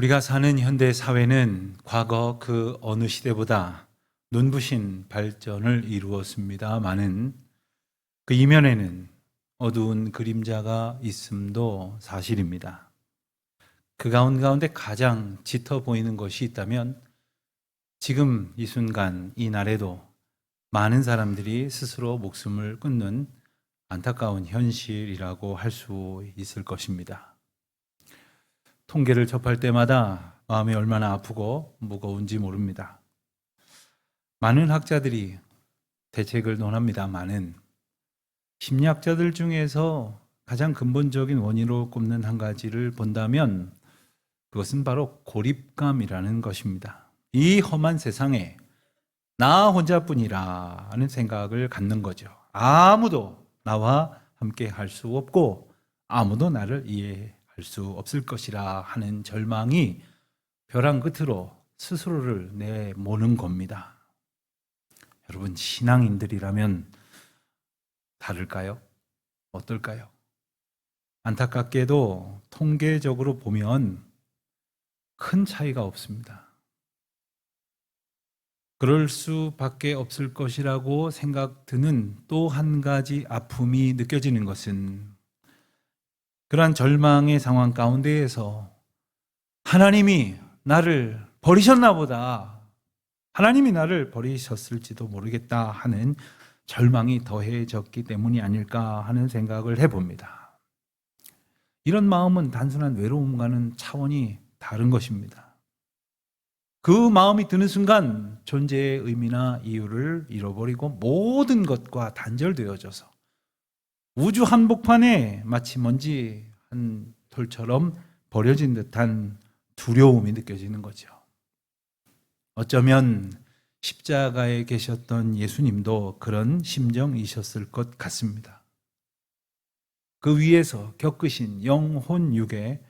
우리가 사는 현대 사회는 과거 그 어느 시대보다 눈부신 발전을 이루었습니다마는 그 이면에는 어두운 그림자가 있음도 사실입니다. 그 가운데 가장 짙어 보이는 것이 있다면 지금 이 순간 이 날에도 많은 사람들이 스스로 목숨을 끊는 안타까운 현실이라고 할 수 있을 것입니다. 통계를 접할 때마다 마음이 얼마나 아프고 무거운지 모릅니다. 많은 학자들이 대책을 논합니다마는 심리학자들 중에서 가장 근본적인 원인으로 꼽는 한 가지를 본다면 그것은 바로 고립감이라는 것입니다. 이 험한 세상에 나 혼자뿐이라는 생각을 갖는 거죠. 아무도 나와 함께 할 수 없고 아무도 나를 이해할 수 없을 것이라 하는 절망이 벼랑 끝으로 스스로를 내모는 겁니다. 여러분, 신앙인들이라면 다를까요? 어떨까요? 안타깝게도 통계적으로 보면 큰 차이가 없습니다. 그럴 수밖에 없을 것이라고 생각드는 또 한 가지 아픔이 느껴지는 것은 그러한 절망의 상황 가운데에서 하나님이 나를 버리셨나 보다, 하나님이 나를 버리셨을지도 모르겠다 하는 절망이 더해졌기 때문이 아닐까 하는 생각을 해봅니다. 이런 마음은 단순한 외로움과는 차원이 다른 것입니다. 그 마음이 드는 순간 존재의 의미나 이유를 잃어버리고 모든 것과 단절되어져서 우주 한복판에 마치 먼지 한 톨처럼 버려진 듯한 두려움이 느껴지는 거죠. 어쩌면 십자가에 계셨던 예수님도 그런 심정이셨을 것 같습니다. 그 위에서 겪으신 영혼 육의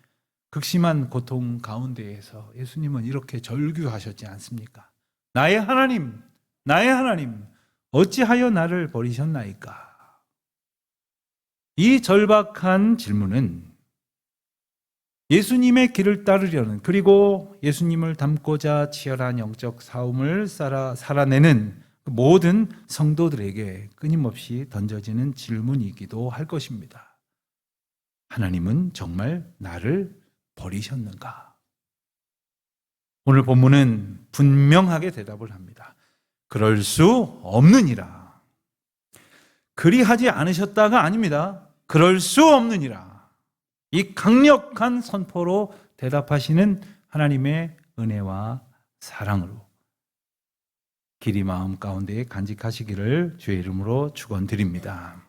극심한 고통 가운데에서 예수님은 이렇게 절규하셨지 않습니까? 나의 하나님, 나의 하나님, 어찌하여 나를 버리셨나이까? 이 절박한 질문은 예수님의 길을 따르려는, 그리고 예수님을 닮고자 치열한 영적 싸움을 살아내는 모든 성도들에게 끊임없이 던져지는 질문이기도 할 것입니다. 하나님은 정말 나를 버리셨는가? 오늘 본문은 분명하게 대답을 합니다. 그럴 수 없느니라. 그리하지 않으셨다가 아닙니다. 그럴 수 없느니라. 이 강력한 선포로 대답하시는 하나님의 은혜와 사랑으로 길이 마음 가운데 간직하시기를 주의 이름으로 축원드립니다.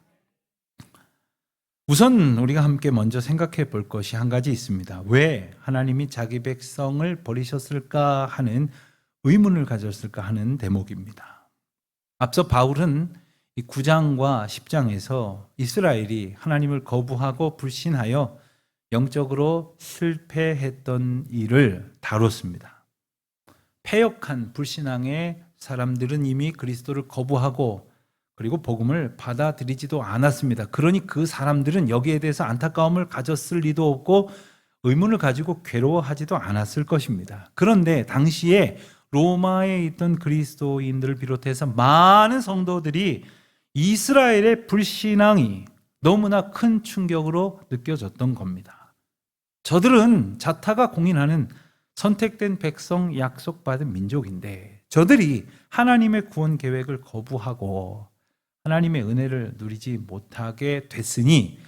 우선 우리가 함께 먼저 생각해 볼 것이 한 가지 있습니다. 왜 하나님이 자기 백성을 버리셨을까 하는 의문을 가졌을까 하는 대목입니다. 앞서 바울은 이 9장과 10장에서 이스라엘이 하나님을 거부하고 불신하여 영적으로 실패했던 일을 다뤘습니다. 패역한 불신앙의 사람들은 이미 그리스도를 거부하고 그리고 복음을 받아들이지도 않았습니다. 그러니 그 사람들은 여기에 대해서 안타까움을 가졌을 리도 없고 의문을 가지고 괴로워하지도 않았을 것입니다. 그런데 당시에 로마에 있던 그리스도인들을 비롯해서 많은 성도들이 이스라엘의 불신앙이 너무나 큰 충격으로 느껴졌던 겁니다. 저들은 자타가 공인하는 선택된 백성, 약속받은 민족인데 저들이 하나님의 구원 계획을 거부하고 하나님의 은혜를 누리지 못하게 됐으니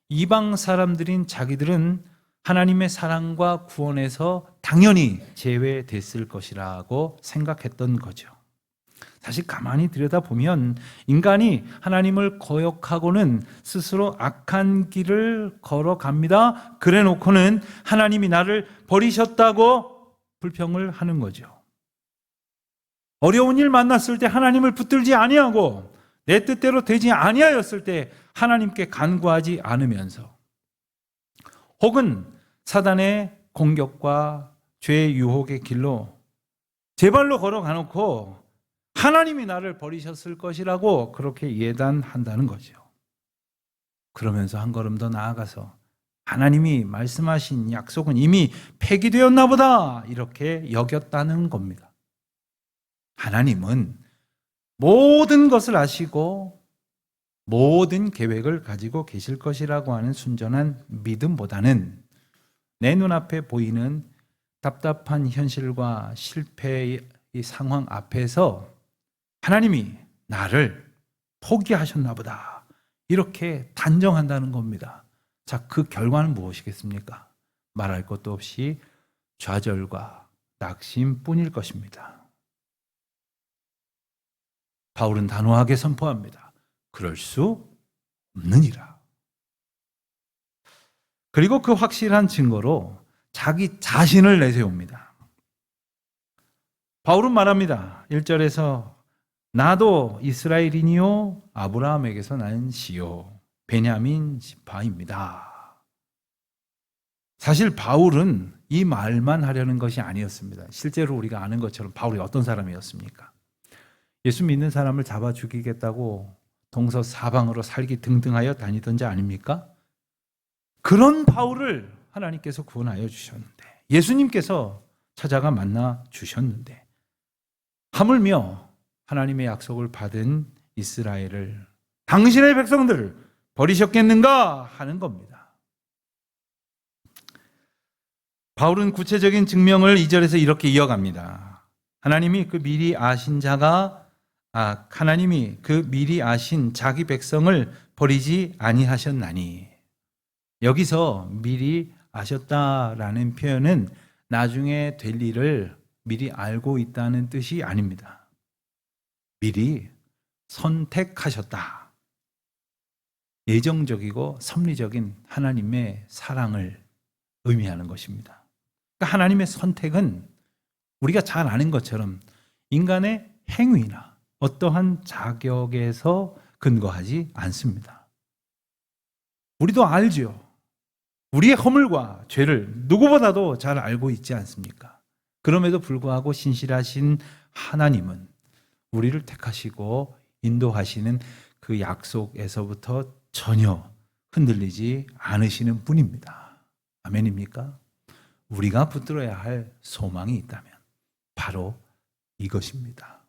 이방 사람들인 자기들은 하나님의 사랑과 구원에서 당연히 제외됐을 것이라고 생각했던 거죠. 사실 가만히 들여다보면 인간이 하나님을 거역하고는 스스로 악한 길을 걸어갑니다. 그래 놓고는 하나님이 나를 버리셨다고 불평을 하는 거죠. 어려운 일 만났을 때 하나님을 붙들지 아니하고 내 뜻대로 되지 아니하였을 때 하나님께 간구하지 않으면서 혹은 사단의 공격과 죄의 유혹의 길로 제 발로 걸어가 놓고 하나님이 나를 버리셨을 것이라고 그렇게 예단한다는 거죠. 그러면서 한 걸음 더 나아가서 하나님이 말씀하신 약속은 이미 폐기되었나 보다 이렇게 여겼다는 겁니다. 하나님은 모든 것을 아시고 모든 계획을 가지고 계실 것이라고 하는 순전한 믿음보다는 내 눈앞에 보이는 답답한 현실과 실패의 상황 앞에서 하나님이 나를 포기하셨나 보다 이렇게 단정한다는 겁니다. 자, 그 결과는 무엇이겠습니까? 말할 것도 없이 좌절과 낙심뿐일 것입니다. 바울은 단호하게 선포합니다. 그럴 수 없느니라. 그리고 그 확실한 증거로 자기 자신을 내세웁니다. 바울은 말합니다. 1절에서 나도 이스라엘인이요 아브라함에게서 난 씨요 베냐민 지파입니다. 사실 바울은 이 말만 하려는 것이 아니었습니다. 실제로 우리가 아는 것처럼 바울이 어떤 사람이었습니까? 예수 믿는 사람을 잡아 죽이겠다고 동서사방으로 살기 등등하여 다니던 자 아닙니까? 그런 바울을 하나님께서 구원하여 주셨는데, 예수님께서 찾아가 만나 주셨는데, 하물며 하나님의 약속을 받은 이스라엘을, 당신의 백성들을 버리셨겠는가 하는 겁니다. 바울은 구체적인 증명을 2절에서 이렇게 이어갑니다. 하나님이 그 미리 아신 자기 백성을 버리지 아니하셨나니. 여기서 미리 아셨다라는 표현은 나중에 될 일을 미리 알고 있다는 뜻이 아닙니다. 미리 선택하셨다. 예정적이고 섭리적인 하나님의 사랑을 의미하는 것입니다. 그러니까 하나님의 선택은 우리가 잘 아는 것처럼 인간의 행위나 어떠한 자격에서 근거하지 않습니다. 우리도 알죠. 우리의 허물과 죄를 누구보다도 잘 알고 있지 않습니까? 그럼에도 불구하고 신실하신 하나님은 우리를 택하시고 인도하시는 그 약속에서부터 전혀 흔들리지 않으시는 분입니다. 아멘입니까? 우리가 붙들어야 할 소망이 있다면 바로 이것입니다.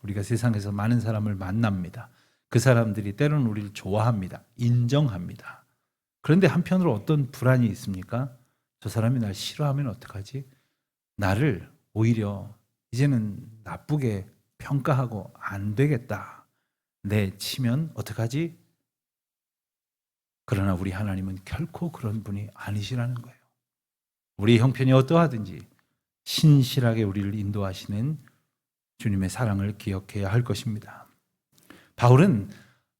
우리가 세상에서 많은 사람을 만납니다. 그 사람들이 때로는 우리를 좋아합니다. 인정합니다. 그런데 한편으로 어떤 불안이 있습니까? 저 사람이 날 싫어하면 어떡하지? 나를 오히려 이제는 나쁘게 평가하고 안 되겠다. 내치면 어떡하지? 그러나 우리 하나님은 결코 그런 분이 아니시라는 거예요. 우리 형편이 어떠하든지 신실하게 우리를 인도하시는 주님의 사랑을 기억해야 할 것입니다. 바울은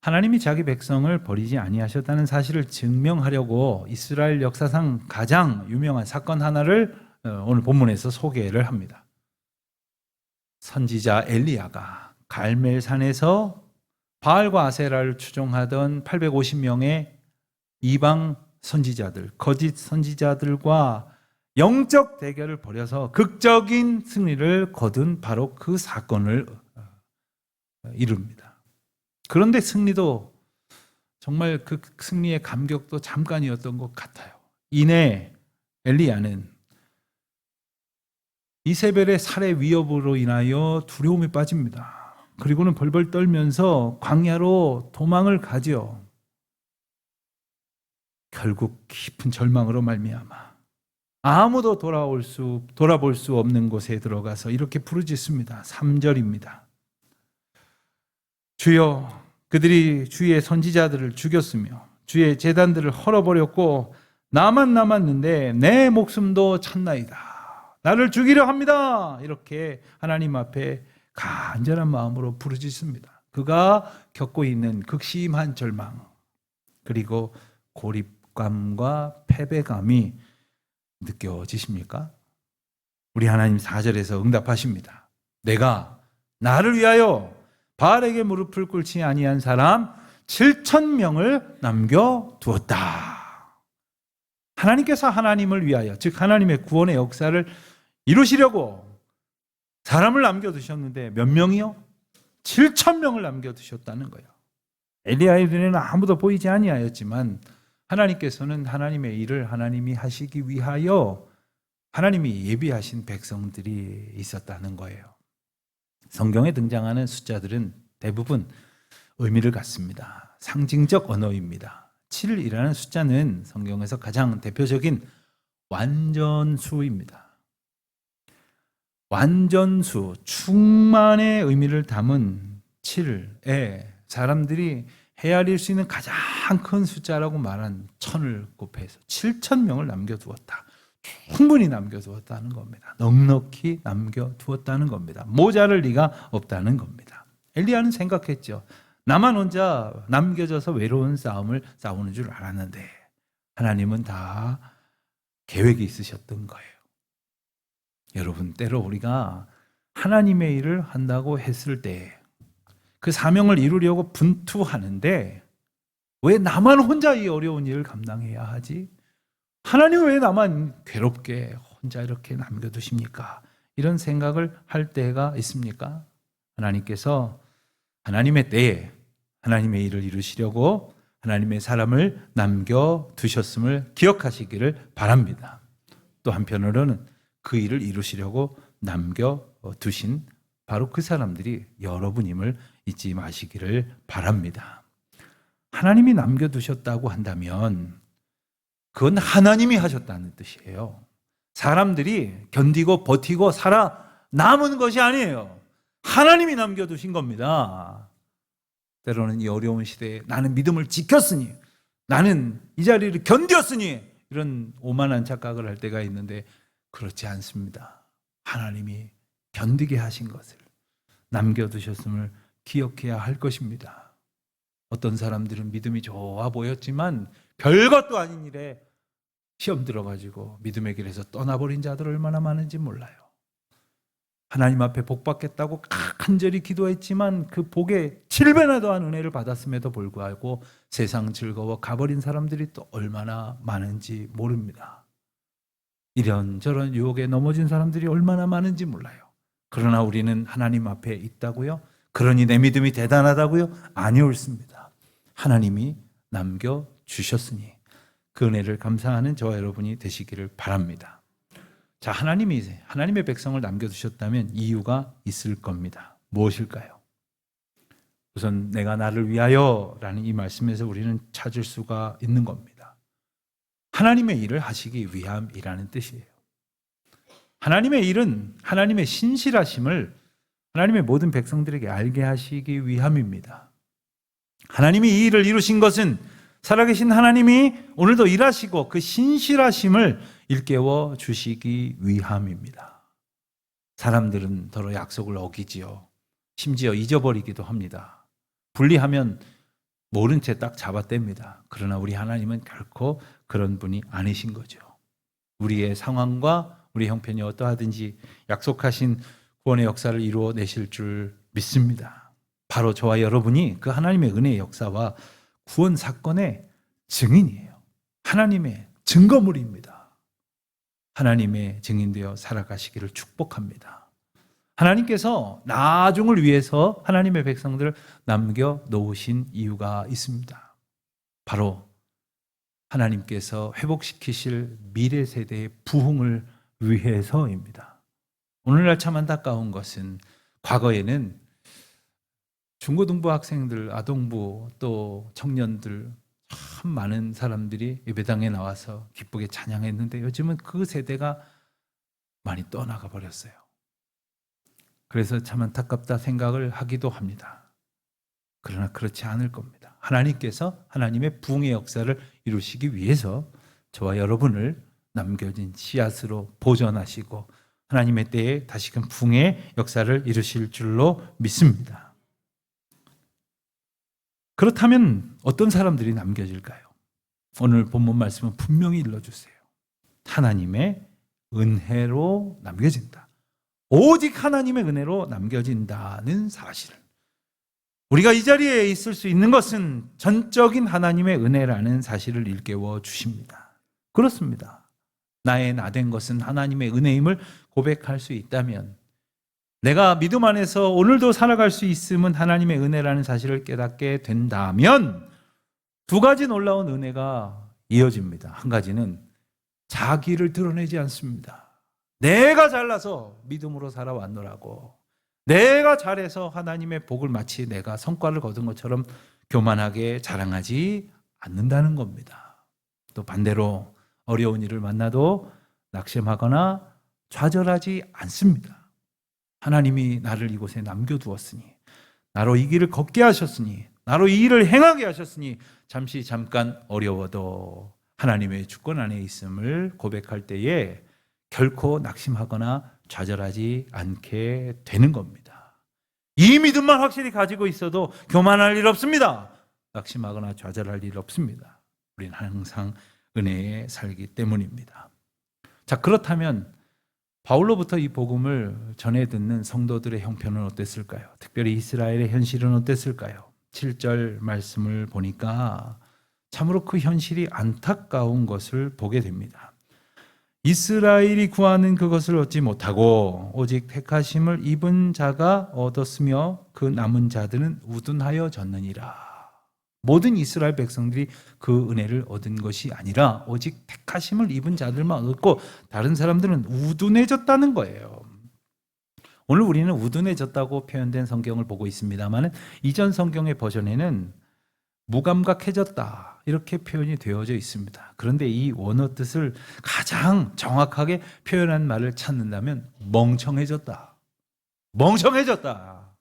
하나님이 자기 백성을 버리지 아니하셨다는 사실을 증명하려고 이스라엘 역사상 가장 유명한 사건 하나를 오늘 본문에서 소개를 합니다. 선지자 엘리야가 갈멜산에서 바알과 아세라를 추종하던 850명의 이방 선지자들, 거짓 선지자들과 영적 대결을 벌여서 극적인 승리를 거둔 바로 그 사건을 이룹니다. 그런데 승리도 정말 그 승리의 감격도 잠깐이었던 것 같아요. 이내 엘리야는 이세벨의 살해 위협으로 인하여 두려움에 빠집니다. 그리고는 벌벌 떨면서 광야로 도망을 가죠. 결국 깊은 절망으로 말미암아 아무도 돌아볼 수 없는 곳에 들어가서 이렇게 부르짖습니다. 3절입니다. 주여, 그들이 주의 선지자들을 죽였으며 주의 제단들을 헐어버렸고 나만 남았는데 내 목숨도 찼나이다. 나를 죽이려 합니다. 이렇게 하나님 앞에 간절한 마음으로 부르짖습니다. 그가 겪고 있는 극심한 절망, 그리고 고립감과 패배감이 느껴지십니까? 우리 하나님 4절에서 응답하십니다. 내가 나를 위하여 바알에게 무릎을 꿇지 아니한 사람 7,000명을 남겨두었다. 하나님께서 하나님을 위하여, 즉 하나님의 구원의 역사를 이루시려고 사람을 남겨두셨는데 몇 명이요? 7,000명을 남겨두셨다는 거예요. 엘리야의 눈에는 아무도 보이지 아니하였지만 하나님께서는 하나님의 일을 하나님이 하시기 위하여 하나님이 예비하신 백성들이 있었다는 거예요. 성경에 등장하는 숫자들은 대부분 의미를 갖습니다. 상징적 언어입니다. 7이라는 숫자는 성경에서 가장 대표적인 완전수입니다. 완전수, 충만의 의미를 담은 7에 사람들이 헤아릴 수 있는 가장 큰 숫자라고 말한 1000을 곱해서 7000명을 남겨두었다. 충분히 남겨두었다는 겁니다. 넉넉히 남겨두었다는 겁니다. 모자랄 리가 없다는 겁니다. 엘리야는 생각했죠. 나만 혼자 남겨져서 외로운 싸움을 싸우는 줄 알았는데 하나님은 다 계획이 있으셨던 거예요. 여러분, 때로 우리가 하나님의 일을 한다고 했을 때 그 사명을 이루려고 분투하는데 왜 나만 혼자 이 어려운 일을 감당해야 하지? 하나님은 왜 나만 괴롭게 혼자 이렇게 남겨두십니까? 이런 생각을 할 때가 있습니까? 하나님께서 하나님의 때에 하나님의 일을 이루시려고 하나님의 사람을 남겨두셨음을 기억하시기를 바랍니다. 또 한편으로는 그 일을 이루시려고 남겨두신 바로 그 사람들이 여러분임을 잊지 마시기를 바랍니다. 하나님이 남겨두셨다고 한다면 그건 하나님이 하셨다는 뜻이에요. 사람들이 견디고 버티고 살아남은 것이 아니에요. 하나님이 남겨두신 겁니다. 때로는 이 어려운 시대에 나는 믿음을 지켰으니, 나는 이 자리를 견뎠으니 이런 오만한 착각을 할 때가 있는데 그렇지 않습니다. 하나님이 견디게 하신 것을 남겨두셨음을 기억해야 할 것입니다. 어떤 사람들은 믿음이 좋아 보였지만 별것도 아닌 일에 시험 들어가지고 믿음의 길에서 떠나버린 자들 얼마나 많은지 몰라요. 하나님 앞에 복 받겠다고 간절히 기도했지만 그 복에 7배나 더한 은혜를 받았음에도 불구하고 세상 즐거워 가버린 사람들이 또 얼마나 많은지 모릅니다. 이런저런 유혹에 넘어진 사람들이 얼마나 많은지 몰라요. 그러나 우리는 하나님 앞에 있다고요? 그러니 내 믿음이 대단하다고요? 아니옳습니다. 하나님이 남겨주셨으니 그 은혜를 감사하는 저와 여러분이 되시기를 바랍니다. 자, 하나님의 백성을 남겨두셨다면 이유가 있을 겁니다. 무엇일까요? 우선 내가 나를 위하여 라는 이 말씀에서 우리는 찾을 수가 있는 겁니다. 하나님의 일을 하시기 위함이라는 뜻이에요. 하나님의 일은 하나님의 신실하심을 하나님의 모든 백성들에게 알게 하시기 위함입니다. 하나님이 이 일을 이루신 것은 살아계신 하나님이 오늘도 일하시고 그 신실하심을 일깨워 주시기 위함입니다. 사람들은 더러 약속을 어기지요. 심지어 잊어버리기도 합니다. 분리하면 모른 채 딱 잡아뗍니다. 그러나 우리 하나님은 결코 그런 분이 아니신 거죠. 우리의 상황과 우리 형편이 어떠하든지 약속하신 구원의 역사를 이루어내실 줄 믿습니다. 바로 저와 여러분이 그 하나님의 은혜의 역사와 구원 사건의 증인이에요. 하나님의 증거물입니다. 하나님의 증인되어 살아가시기를 축복합니다. 하나님께서 나중을 위해서 하나님의 백성들을 남겨놓으신 이유가 있습니다. 바로 하나님께서 회복시키실 미래 세대의 부흥을 위해서입니다. 오늘날 참 안타까운 것은 과거에는 중고등부 학생들, 아동부 또 청년들 참 많은 사람들이 예배당에 나와서 기쁘게 찬양했는데 요즘은 그 세대가 많이 떠나가 버렸어요. 그래서 참 안타깝다 생각을 하기도 합니다. 그러나 그렇지 않을 겁니다. 하나님께서 하나님의 부흥의 역사를 이루시기 위해서 저와 여러분을 남겨진 씨앗으로 보존하시고 하나님의 때에 다시금 부흥의 역사를 이루실 줄로 믿습니다. 그렇다면 어떤 사람들이 남겨질까요? 오늘 본문 말씀은 분명히 일러주세요. 하나님의 은혜로 남겨진다. 오직 하나님의 은혜로 남겨진다는 사실을, 우리가 이 자리에 있을 수 있는 것은 전적인 하나님의 은혜라는 사실을 일깨워 주십니다. 그렇습니다. 나의 나된 것은 하나님의 은혜임을 고백할 수 있다면, 내가 믿음 안에서 오늘도 살아갈 수 있음은 하나님의 은혜라는 사실을 깨닫게 된다면 두 가지 놀라운 은혜가 이어집니다. 한 가지는 자기를 드러내지 않습니다. 내가 잘나서 믿음으로 살아왔노라고, 내가 잘해서 하나님의 복을 마치 내가 성과를 거둔 것처럼 교만하게 자랑하지 않는다는 겁니다. 또 반대로 어려운 일을 만나도 낙심하거나 좌절하지 않습니다. 하나님이 나를 이곳에 남겨두었으니, 나로 이 길을 걷게 하셨으니, 나로 이 일을 행하게 하셨으니 잠깐 어려워도 하나님의 주권 안에 있음을 고백할 때에 결코 낙심하거나 좌절하지 않게 되는 겁니다. 이 믿음만 확실히 가지고 있어도 교만할 일 없습니다. 낙심하거나 좌절할 일 없습니다. 우리는 항상 은혜에 살기 때문입니다. 자, 그렇다면 바울로부터 이 복음을 전해 듣는 성도들의 형편은 어땠을까요? 특별히 이스라엘의 현실은 어땠을까요? 7절 말씀을 보니까 참으로 그 현실이 안타까운 것을 보게 됩니다. 이스라엘이 구하는 그것을 얻지 못하고 오직 택하심을 입은 자가 얻었으며 그 남은 자들은 우둔하여졌느니라. 모든 이스라엘 백성들이 그 은혜를 얻은 것이 아니라 오직 택하심을 입은 자들만 얻고 다른 사람들은 우둔해졌다는 거예요. 오늘 우리는 우둔해졌다고 표현된 성경을 보고 있습니다만 이전 성경의 버전에는 무감각해졌다 이렇게 표현이 되어져 있습니다. 그런데 이 원어 뜻을 가장 정확하게 표현한 말을 찾는다면 멍청해졌다, 멍청해졌다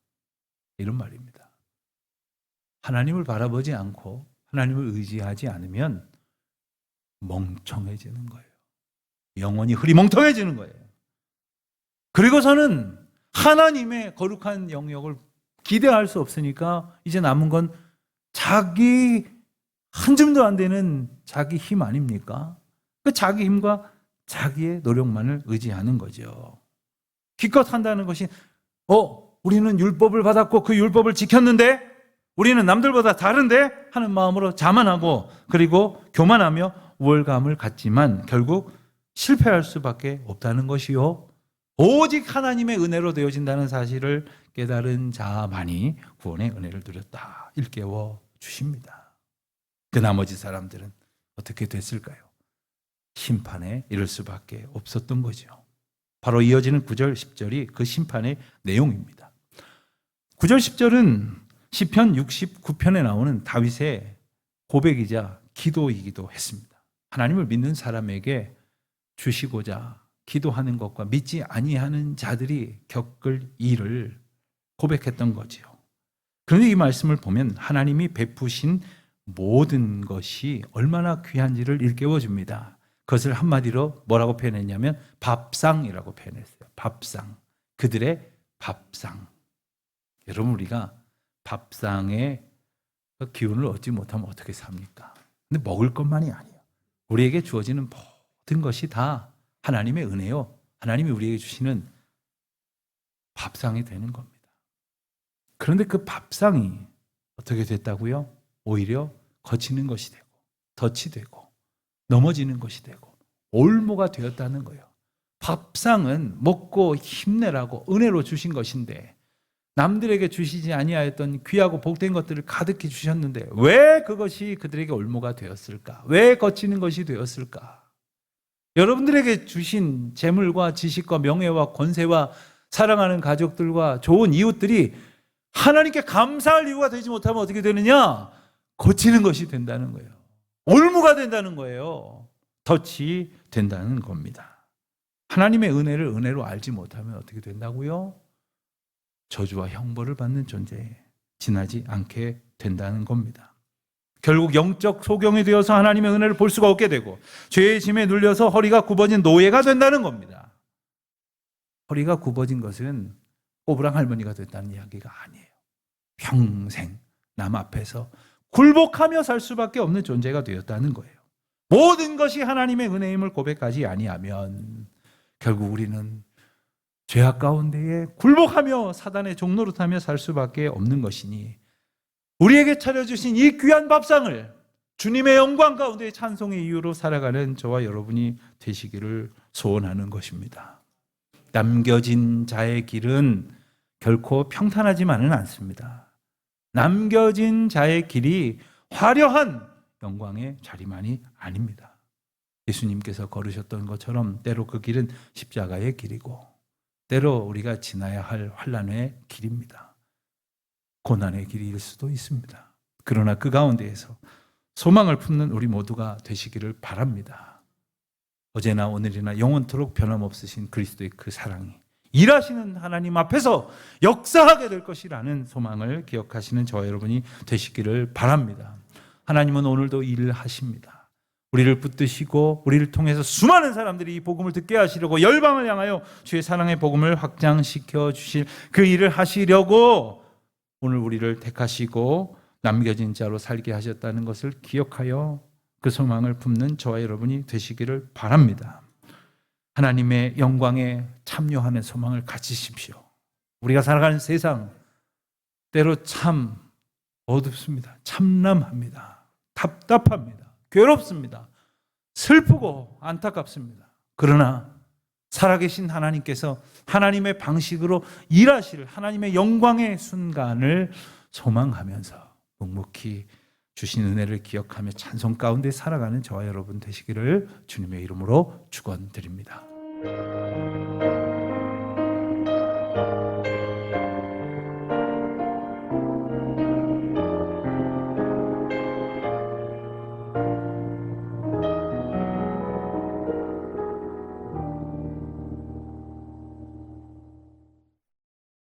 이런 말입니다. 하나님을 바라보지 않고 하나님을 의지하지 않으면 멍청해지는 거예요. 영혼이 흐리멍텅해지는 거예요. 그리고서는 하나님의 거룩한 영역을 기대할 수 없으니까 이제 남은 건 자기 한 줌도 안 되는 자기 힘 아닙니까? 그 자기 힘과 자기의 노력만을 의지하는 거죠. 기껏 한다는 것이 우리는 율법을 받았고 그 율법을 지켰는데 우리는 남들보다 다른데 하는 마음으로 자만하고 그리고 교만하며 우월감을 갖지만 결국 실패할 수밖에 없다는 것이요. 오직 하나님의 은혜로 되어진다는 사실을 깨달은 자만이 구원의 은혜를 누렸다 일깨워 주십니다. 그 나머지 사람들은 어떻게 됐을까요? 심판에 이를 수밖에 없었던 거죠. 바로 이어지는 9절 10절이 그 심판의 내용입니다. 9절 10절은 시편 69편에 나오는 다윗의 고백이자 기도이기도 했습니다. 하나님을 믿는 사람에게 주시고자 기도하는 것과 믿지 아니하는 자들이 겪을 일을 고백했던 거죠. 그런데 이 말씀을 보면 하나님이 베푸신 모든 것이 얼마나 귀한지를 일깨워줍니다. 그것을 한마디로 뭐라고 표현했냐면 밥상이라고 표현했어요. 밥상. 그들의 밥상. 여러분, 우리가 밥상의 기운을 얻지 못하면 어떻게 삽니까? 근데 먹을 것만이 아니에요. 우리에게 주어지는 모든 것이 다 하나님의 은혜요. 하나님이 우리에게 주시는 밥상이 되는 겁니다. 그런데 그 밥상이 어떻게 됐다고요? 오히려 거치는 것이 되고 덫이 되고 넘어지는 것이 되고 올무가 되었다는 거예요. 밥상은 먹고 힘내라고 은혜로 주신 것인데 남들에게 주시지 아니하였던 귀하고 복된 것들을 가득히 주셨는데 왜 그것이 그들에게 올무가 되었을까? 왜 거치는 것이 되었을까? 여러분들에게 주신 재물과 지식과 명예와 권세와 사랑하는 가족들과 좋은 이웃들이 하나님께 감사할 이유가 되지 못하면 어떻게 되느냐? 거치는 것이 된다는 거예요. 올무가 된다는 거예요. 덫이 된다는 겁니다. 하나님의 은혜를 은혜로 알지 못하면 어떻게 된다고요? 저주와 형벌을 받는 존재에 지나지 않게 된다는 겁니다. 결국 영적 소경이 되어서 하나님의 은혜를 볼 수가 없게 되고 죄의 짐에 눌려서 허리가 굽어진 노예가 된다는 겁니다. 허리가 굽어진 것은 꼬부랑 할머니가 됐다는 이야기가 아니에요. 평생 남 앞에서 굴복하며 살 수밖에 없는 존재가 되었다는 거예요. 모든 것이 하나님의 은혜임을 고백하지 아니하면 결국 우리는 죄악 가운데에 굴복하며 사단의 종노릇하며 살 수밖에 없는 것이니 우리에게 차려주신 이 귀한 밥상을 주님의 영광 가운데 찬송의 이유로 살아가는 저와 여러분이 되시기를 소원하는 것입니다. 남겨진 자의 길은 결코 평탄하지만은 않습니다. 남겨진 자의 길이 화려한 영광의 자리만이 아닙니다. 예수님께서 걸으셨던 것처럼 때로 그 길은 십자가의 길이고 때로 우리가 지나야 할 환난의 길입니다. 고난의 길일 수도 있습니다. 그러나 그 가운데에서 소망을 품는 우리 모두가 되시기를 바랍니다. 어제나 오늘이나 영원토록 변함없으신 그리스도의 그 사랑이 일하시는 하나님 앞에서 역사하게 될 것이라는 소망을 기억하시는 저와 여러분이 되시기를 바랍니다. 하나님은 오늘도 일을 하십니다. 우리를 붙드시고 우리를 통해서 수많은 사람들이 이 복음을 듣게 하시려고 열방을 향하여 주의 사랑의 복음을 확장시켜 주실 그 일을 하시려고 오늘 우리를 택하시고 남겨진 자로 살게 하셨다는 것을 기억하여 그 소망을 품는 저와 여러분이 되시기를 바랍니다. 하나님의 영광에 참여하는 소망을 가지십시오. 우리가 살아가는 세상 때로 참 어둡습니다. 참남합니다. 답답합니다. 괴롭습니다. 슬프고 안타깝습니다. 그러나 살아계신 하나님께서 하나님의 방식으로 일하실 하나님의 영광의 순간을 소망하면서 묵묵히 주신 은혜를 기억하며 찬송 가운데 살아가는 저와 여러분 되시기를 주님의 이름으로 축원드립니다.